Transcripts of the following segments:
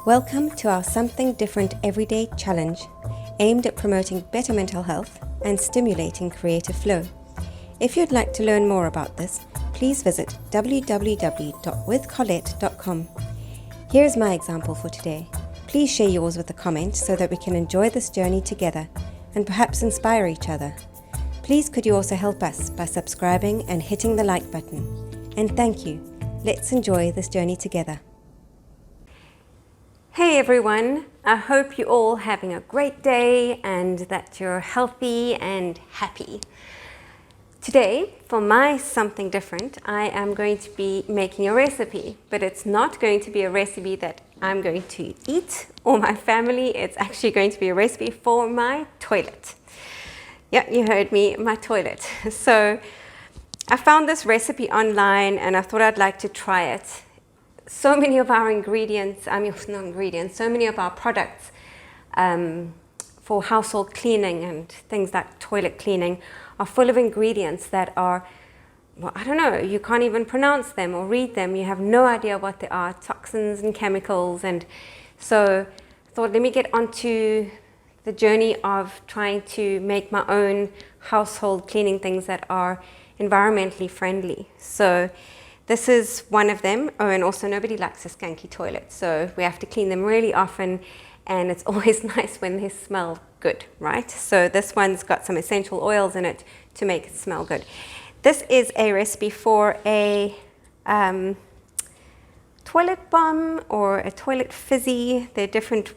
Welcome to our Something Different Everyday Challenge, aimed at promoting better mental health and stimulating creative flow. If you'd like to learn more about this, please visit www.withcolette.com. Here's my example for today. Please share yours with a comment so that we can enjoy this journey together and perhaps inspire each other. Please could you also help us by subscribing and hitting the like button. And thank you. Let's enjoy this journey together. Hey everyone, I hope you're all having a great day and that you're healthy and happy. Today, for my something different, I am going to be making a recipe, but it's not going to be a recipe that I'm going to eat or my family. It's actually going to be a recipe for my toilet. Yeah, you heard me, my toilet. So I found this recipe online and I thought I'd like to try it. So many of our ingredients, so many of our products for household cleaning and things like toilet cleaning are full of ingredients that are, well, I don't know, you can't even pronounce them or read them. You have no idea what they are, toxins and chemicals. And so I thought, let me get onto the journey of trying to make my own household cleaning things that are environmentally friendly. So this is one of them. Oh, and also nobody likes a skanky toilet, so we have to clean them really often, and it's always nice when they smell good, right? So this one's got some essential oils in it to make it smell good. This is a recipe for a toilet bomb or a toilet fizzy. There are different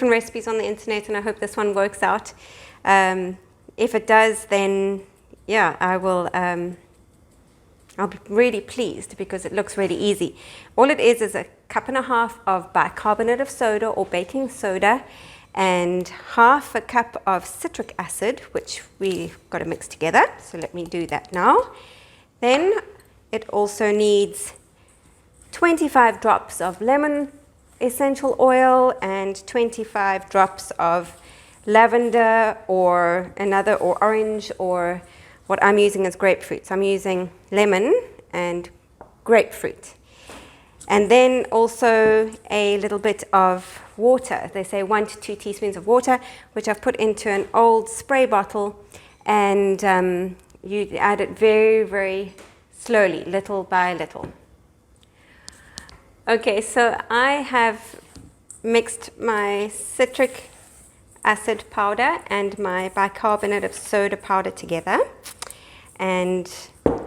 recipes on the internet, and I hope this one works out. If it does, then yeah, I'll be really pleased because it looks really easy. All it is a cup and a half of bicarbonate of soda or baking soda and half a cup of citric acid, which we've got to mix together. So let me do that now. Then it also needs 25 drops of lemon essential oil and 25 drops of lavender or orange, or what I'm using is grapefruit. So I'm using lemon and grapefruit. And then also a little bit of water. They say 1 to 2 teaspoons of water, which I've put into an old spray bottle. And you add it very, very slowly, little by little. Okay, so I have mixed my citric acid powder and my bicarbonate of soda powder together. And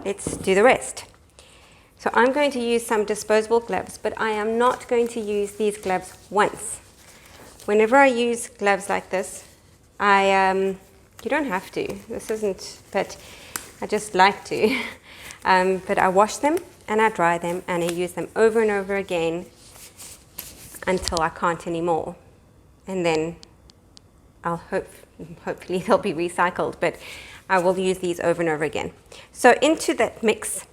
let's do the rest. So I'm going to use some disposable gloves, but I am not going to use these gloves once. Whenever I use gloves like this, you don't have to, this isn't, but I just like to. But I wash them and I dry them and I use them over and over again until I can't anymore. And then hopefully they'll be recycled, but I will use these over and over again. So into that mix,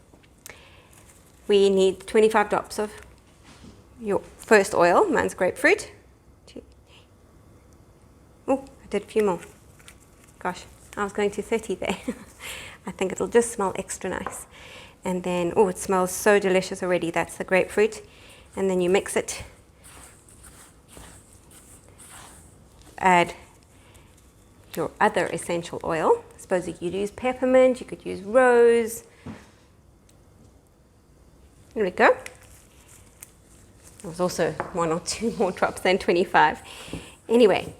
we need 25 drops of your first oil. Mine's grapefruit. Oh, I did a few more. Gosh, I was going to 30 there. I think it'll just smell extra nice. And then, oh, it smells so delicious already. That's the grapefruit. And then you mix it. Add your other essential oil. I suppose you could use peppermint, you could use rose. There we go. There was also 1 or 2 more drops than 25. Anyway,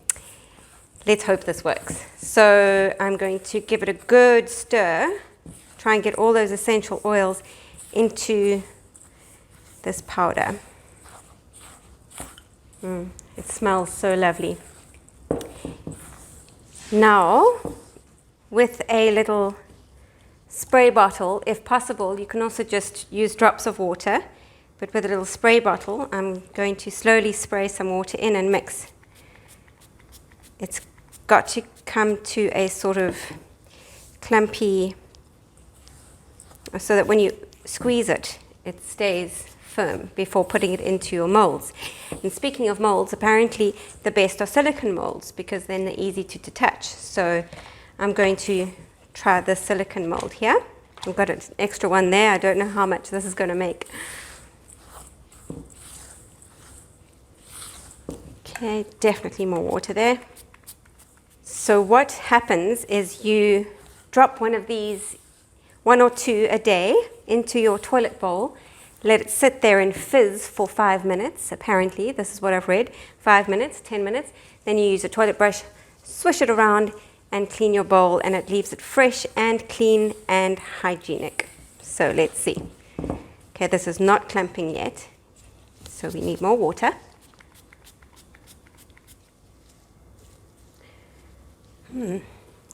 let's hope this works. So I'm going to give it a good stir, try and get all those essential oils into this powder. It smells so lovely. Now, with a little spray bottle, if possible, you can also just use drops of water, but with a little spray bottle, I'm going to slowly spray some water in and mix. It's got to come to a sort of clumpy, so that when you squeeze it, it stays firm before putting it into your molds. And speaking of molds, apparently the best are silicone molds because then they're easy to detach. So I'm going to try the silicone mold here. I've got an extra one there. I don't know how much this is going to make. Okay, definitely more water there. So what happens is you drop one of these, 1 or 2 a day, into your toilet bowl, let it sit there and fizz for 5 minutes, apparently, this is what I've read, 5 minutes, 10 minutes, then you use a toilet brush, swish it around and clean your bowl, and it leaves it fresh and clean and hygienic. So let's see. Okay, this is not clumping yet, so we need more water.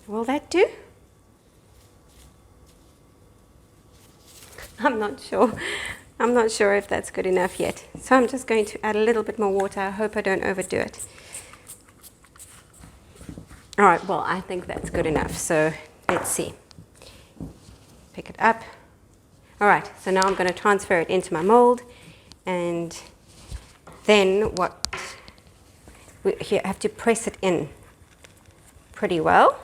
Will that do? I'm not sure. I'm not sure if that's good enough yet. So I'm just going to add a little bit more water. I hope I don't overdo it. All right, well, I think that's good enough. So let's see. Pick it up. All right, so now I'm going to transfer it into my mold. And then we have to press it in pretty well.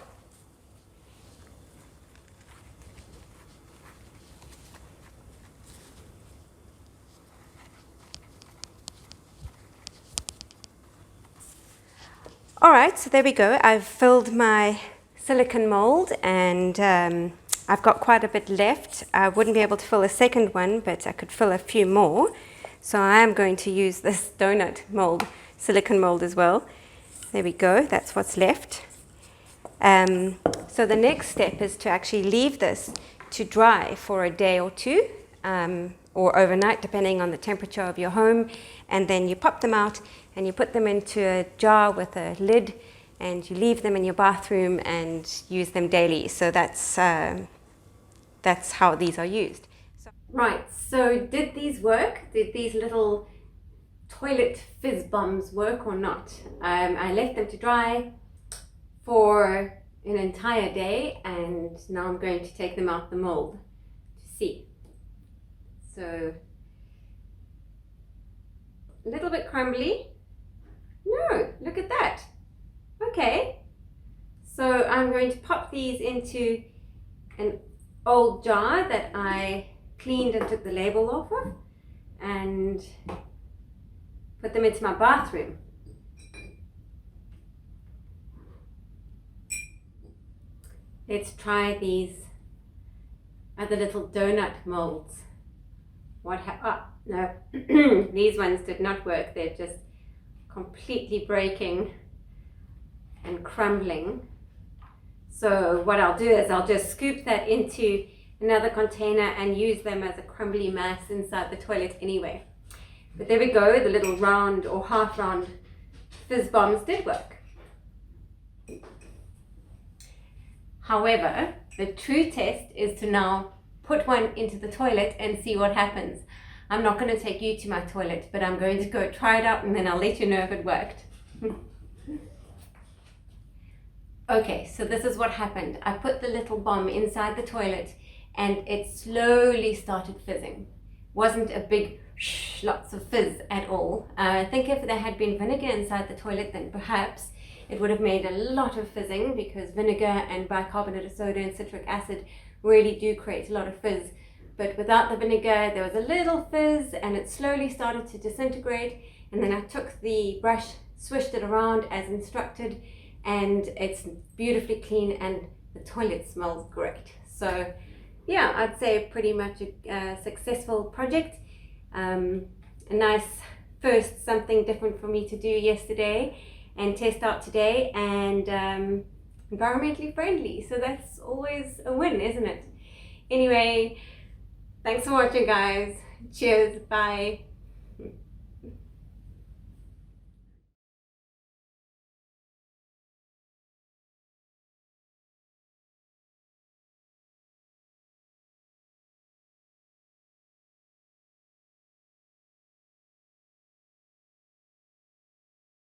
All right, so there we go. I've filled my silicone mold, and I've got quite a bit left. I wouldn't be able to fill a second one, but I could fill a few more. So I am going to use this donut mold, silicone mold as well. There we go, that's what's left. So the next step is to actually leave this to dry for a day or 2, or overnight, depending on the temperature of your home. And then you pop them out and you put them into a jar with a lid, and you leave them in your bathroom and use them daily. So that's how these are used. Right, so did these work? Did these little toilet fizz bombs work or not? I left them to dry for an entire day, and now I'm going to take them out the mold to see. So a little bit crumbly. No, look at that. Okay, so I'm going to pop these into an old jar that I cleaned and took the label off of, and put them into my bathroom. Let's try these other little donut molds. No, these ones did not work. They're just completely breaking and crumbling. So what I'll do is I'll just scoop that into another container and use them as a crumbly mass inside the toilet anyway. But there we go, the little round or half round fizz bombs did work. However, the true test is to now put one into the toilet and see what happens. I'm not going to take you to my toilet, but I'm going to go try it out, and then I'll let you know if it worked. Okay, so this is what happened. I put the little bomb inside the toilet and it slowly started fizzing. Wasn't a big lots of fizz at all. I think if there had been vinegar inside the toilet, then perhaps it would have made a lot of fizzing, because vinegar and bicarbonate of soda and citric acid really do create a lot of fizz. But without the vinegar, there was a little fizz and it slowly started to disintegrate. And then I took the brush, swished it around as instructed, and it's beautifully clean and the toilet smells great. So yeah, I'd say pretty much a successful project. A nice first, something different for me to do yesterday and test out today, and environmentally friendly. So that's always a win, isn't it? Anyway, thanks for watching, guys. Cheers, bye.